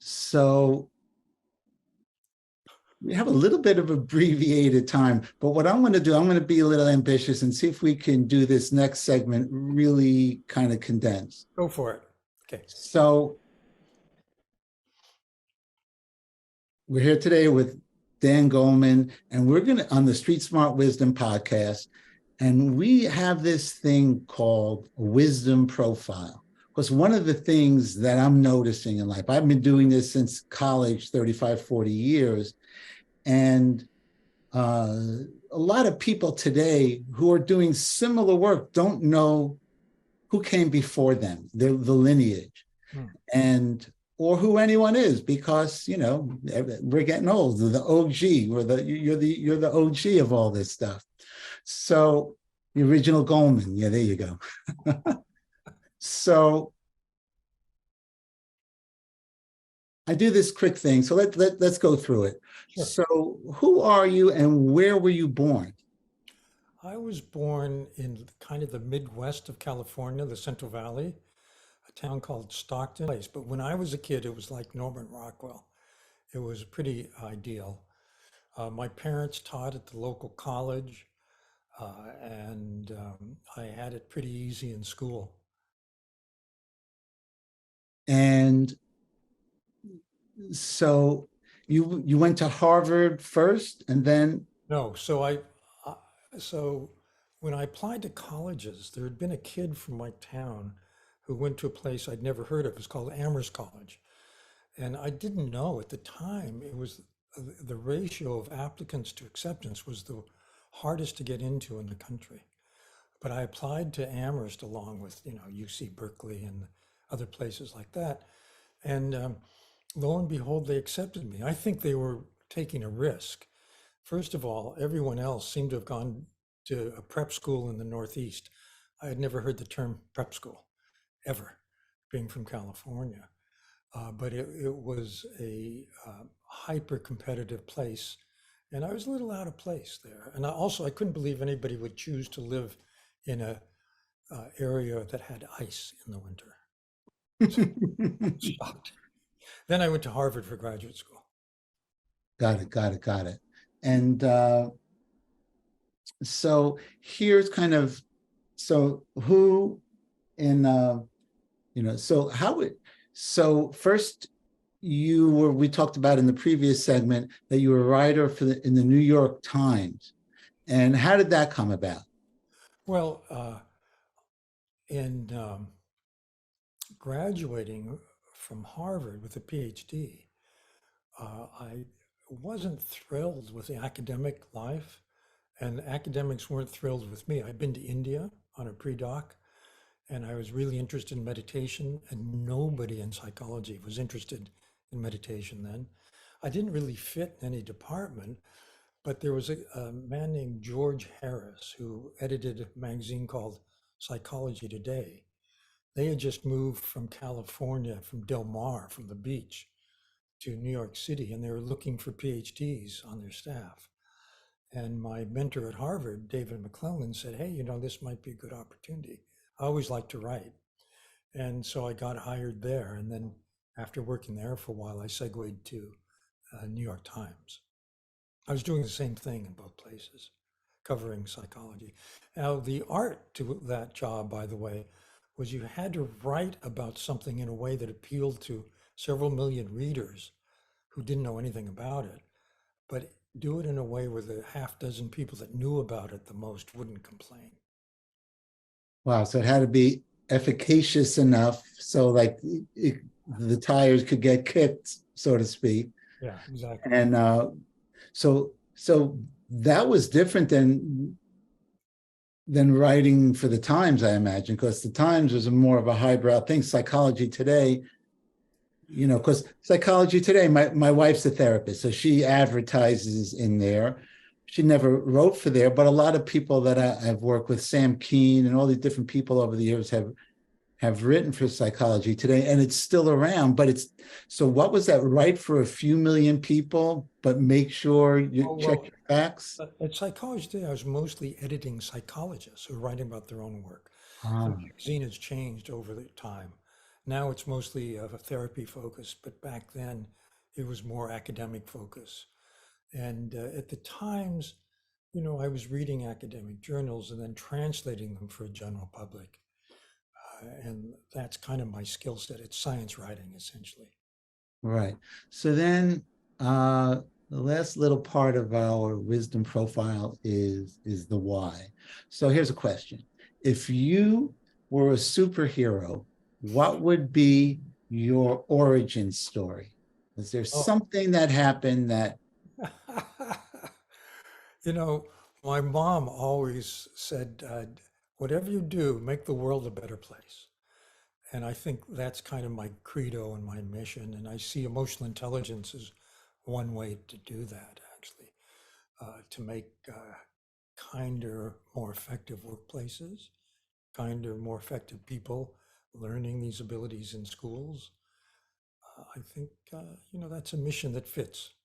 So we have a little bit of abbreviated time, but what I'm going to do, I'm going to be a little ambitious and see if we can do this next segment really kind of condensed. Go for it. Okay. So we're here today with Dan Goleman, and we're going to on the Street Smart Wisdom podcast, and we have this thing called a wisdom profile. Because one of the things that I'm noticing in life, I've been doing this since college, 35, 40 years, and a lot of people today who are doing similar work don't know who came before them, the lineage, and or who anyone is, because we're getting old. The OG, or you're the OG of all this stuff. So the original Goleman, yeah, there you go. So I do this quick thing. So let's go through it. Sure. So who are you and where were you born? I was born in kind of the Midwest of California, the Central Valley, a town called Stockton. But when I was a kid, it was like Norman Rockwell. It was pretty ideal. My parents taught at the local college, and I had it pretty easy in school. And so you went to Harvard first, and then No, so when I applied to colleges, there had been a kid from my town who went to a place I'd never heard of. It was called Amherst College. And I didn't know at the time it was the ratio of applicants to acceptance was the hardest to get into in the country. But I applied to Amherst along with, UC Berkeley and other places like that. And lo and behold, they accepted me. I think they were taking a risk. First of all, everyone else seemed to have gone to a prep school in the Northeast. I had never heard the term prep school ever, being from California. But it was a hyper competitive place. And I was a little out of place there. And I couldn't believe anybody would choose to live in a area that had ice in the winter. Shocked. Then I went to Harvard for graduate school. Got it. And so here's kind of, so who in, so how would, so first we talked about in the previous segment that you were a writer in the New York Times. And how did that come about? Well, in graduating from Harvard with a PhD, I wasn't thrilled with the academic life, and academics weren't thrilled with me. I'd been to India on a pre-doc, and I was really interested in meditation, and nobody in psychology was interested in meditation then. I didn't really fit in any department, but there was a man named George Harris who edited a magazine called Psychology Today. They had just moved from California, from Del Mar, from the beach, to New York City, and they were looking for PhDs on their staff. And my mentor at Harvard, David McClellan, said, hey, this might be a good opportunity. I always like to write. And so I got hired there. And then after working there for a while, I segued to New York Times. I was doing the same thing in both places, covering psychology. Now, the art to that job, by the way, was you had to write about something in a way that appealed to several million readers who didn't know anything about it, but do it in a way where the half dozen people that knew about it the most wouldn't complain. Wow, so it had to be efficacious enough so like the tires could get kicked, so to speak. Yeah, exactly. And so that was different than writing for the Times, I imagine, because the Times was more of a highbrow thing. Psychology Today, because Psychology Today, my wife's a therapist, so she advertises in there. She never wrote for there, but a lot of people that I've worked with, Sam Keen and all these different people over the years have written for Psychology Today, and it's still around. But so what was that? Write for a few million people, but make sure you check your facts? At Psychology Today, I was mostly editing psychologists who were writing about their own work. The Ah. magazine has changed over the time. Now it's mostly a therapy focus, but back then it was more academic focus. And at the times, I was reading academic journals and then translating them for a general public. And that's kind of my skill set. It's science writing, essentially. Right. So then the last little part of our wisdom profile is the why. So here's a question. If you were a superhero, what would be your origin story? Is there Oh, something that happened that you know, my mom always said, whatever you do, make the world a better place. And I think that's kind of my credo and my mission. And I see emotional intelligence as one way to do that, actually, to make kinder, more effective workplaces, kinder, more effective people learning these abilities in schools. I think, that's a mission that fits.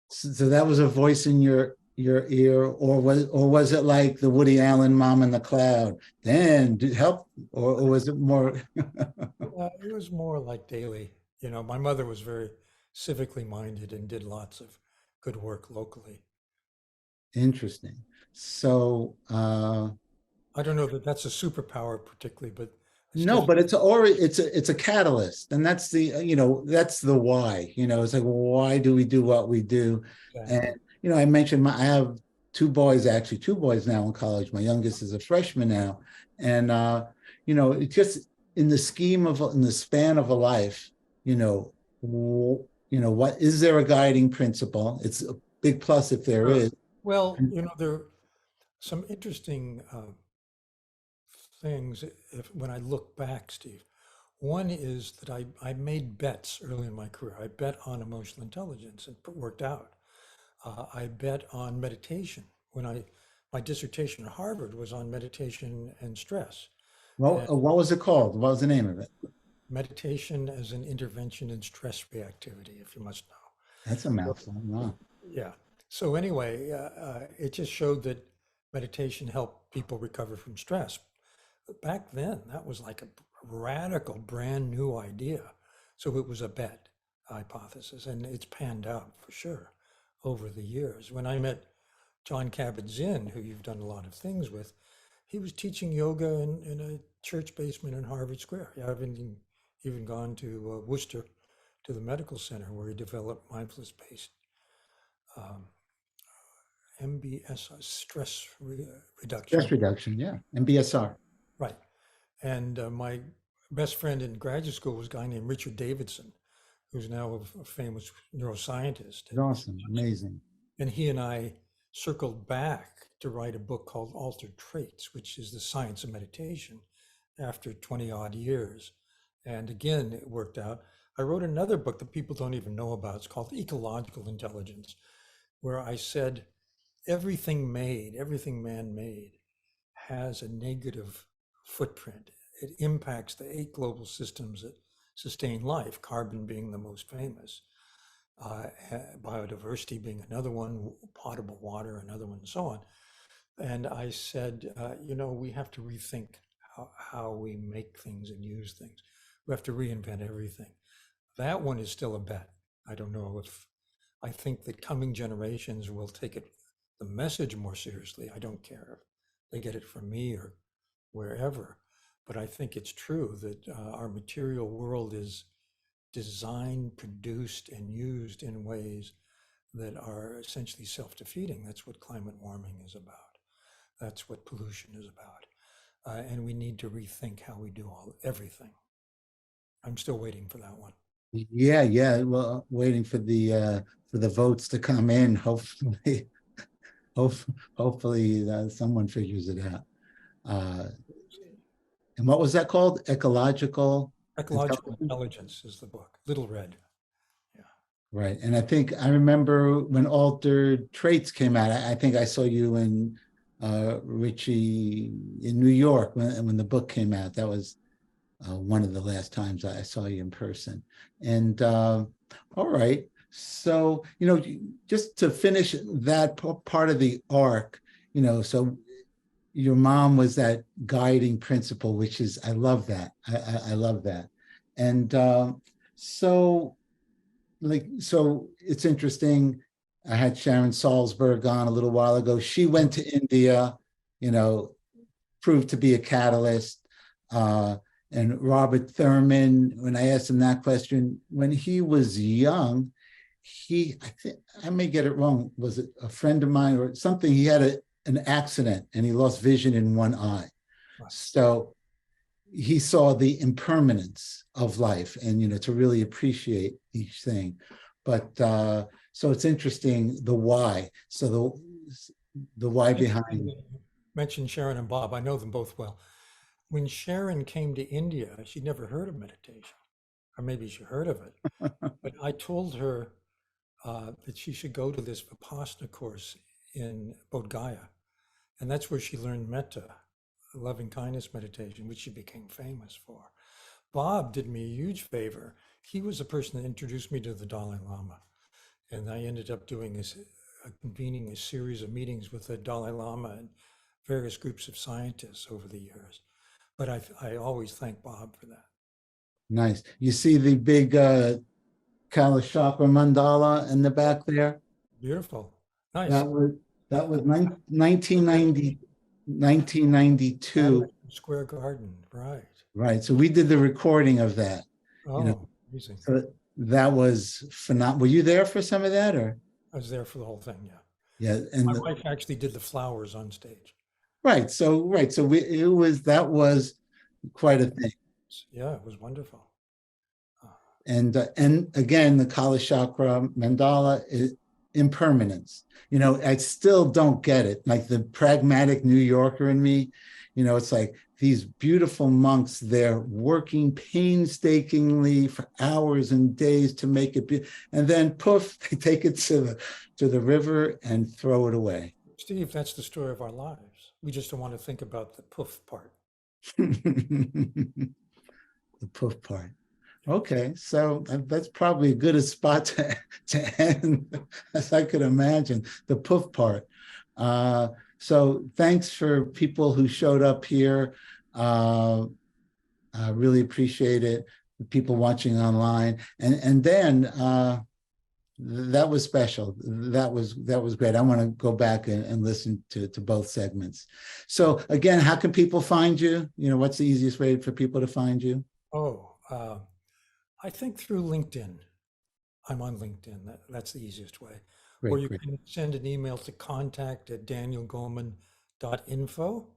so that was a voice in your ear, or was it like the Woody Allen mom in the cloud? Dan, help, or was it more It was more like daily. My mother was very civically minded and did lots of good work locally. interesting? So I don't know that that's a superpower particularly, but I no, still, but it's a catalyst, and that's that's the why. It's like, why do we do what we do? And exactly. I mentioned I have two boys, actually two boys now in college. My youngest is a freshman now, and it's just in the span of a life. What is there a guiding principle? It's a big plus if there Sure. is. Well, there are some interesting things when I look back, Steve. One is that I made bets early in my career. I bet on emotional intelligence and it worked out. I bet on meditation. My dissertation at Harvard was on meditation and stress, Well, and what was it called? What was the name of it? meditation as an intervention in stress reactivity, if you must That's a know. mouthful. Wow. Yeah. So anyway, it just showed that meditation helped people recover from stress. But back then, that was like a radical, brand new idea. So it was a bet hypothesis, and it's panned out for sure over the years. When I met John Kabat-Zinn, who you've done a lot of things with, he was teaching yoga in a church basement in Harvard Square. I haven't even gone to Worcester to the medical center where he developed mindfulness-based um, MBS, reduction. Stress reduction, yeah. MBSR. Right. And my best friend in graduate school was a guy named Richard Davidson, who's now a famous neuroscientist. It's awesome. Amazing. And he and I circled back to write a book called Altered Traits, which is the science of meditation after 20 odd years. And again, it worked out. I wrote another book that people don't even know about. It's called Ecological Intelligence, where I said everything made, everything man made has a negative footprint. It impacts the 8 global systems that sustain life, carbon being the most famous, biodiversity being another one, potable water, another one, and so on. And I said, we have to rethink how we make things and use things. We have to reinvent everything. That one is still a bet. I don't know if I think that coming generations will take the message more seriously. I don't care if they get it from me or wherever, but I think it's true that our material world is designed, produced, and used in ways that are essentially self-defeating. That's what climate warming is about. That's what pollution is about. And we need to rethink how we do everything. I'm still waiting for that one. Yeah, yeah. Well, waiting for the votes to come in. Hopefully, hope, hopefully someone figures it out. Uh, and what was that called? Ecological Ecological intelligence? Intelligence is the book, Little Red. Yeah. Right. And I think I remember when Altered Traits came out, I think I saw you and Richie in New York when the book came out. That was one of the last times I saw you in person. And all right. So, just to finish that part of the arc, so your mom was that guiding principle, which is, I love that. I love that. And so, so it's interesting. I had Sharon Salzberg on a little while ago. She went to India, you know, proved to be a catalyst. And Robert Thurman, when I asked him that question, when he was young, I think I may get it wrong. Was it a friend of mine or something? He had an accident and he lost vision in one eye. Right. So he saw the impermanence of life and, to really appreciate each thing. But so it's interesting, the why. So the why behind. Mentioned Sharon and Bob. I know them both well. When Sharon came to India, she'd never heard of meditation, or maybe she heard of it. But I told her that she should go to this Vipassana course in Bodh Gaya. And that's where she learned metta, loving kindness meditation, which she became famous for. Bob did me a huge favor. He was the person that introduced me to the Dalai Lama. And I ended up convening a series of meetings with the Dalai Lama and various groups of scientists over the years. But I always thank Bob for that. Nice. You see the big Kala Chakra mandala in the back there? Beautiful. Nice. That was 1992. Square Garden, right. Right. So we did the recording of that. Oh, amazing. So that was phenomenal. Were you there for some of that, or? I was there for the whole thing, yeah. Yeah. And my wife actually did the flowers on stage. Right. So that was quite a thing. Yeah, it was wonderful. And again, the Kala Chakra mandala is impermanence. I still don't get it. Like the pragmatic New Yorker in me, it's like these beautiful monks, they're working painstakingly for hours and days to make it and then poof, they take it to the river and throw it away. Steve, that's the story of our lives. We just don't want to think about the poof part. The poof part. Okay, so that's probably a good a spot to end as I could imagine, the poof part. So thanks for people who showed up here. I really appreciate it. The people watching online. And then that was special. That was great. I want to go back and listen to both segments. So again, how can people find you? What's the easiest way for people to find you? I think through LinkedIn. I'm on LinkedIn. That's the easiest way. Great, or you can send an email to contact@danielgoleman.info.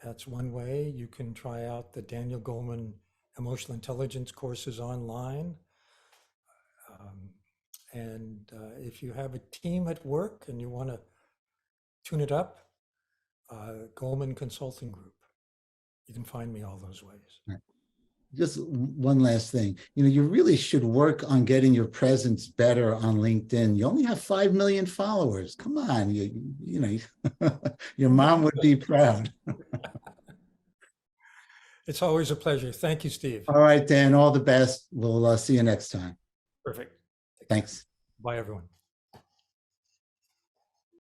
That's one way. You can try out the Daniel Goleman Emotional Intelligence courses online. And if you have a team at work and you want to tune it up, Goleman Consulting Group. You can find me all those ways. Right. Just one last thing. You really should work on getting your presence better on LinkedIn. You only have 5 million followers. Come on, your mom would be proud. It's always a pleasure. Thank you, Steve. All right, Dan, all the best. We'll see you next time. Perfect. Thanks. Bye, everyone.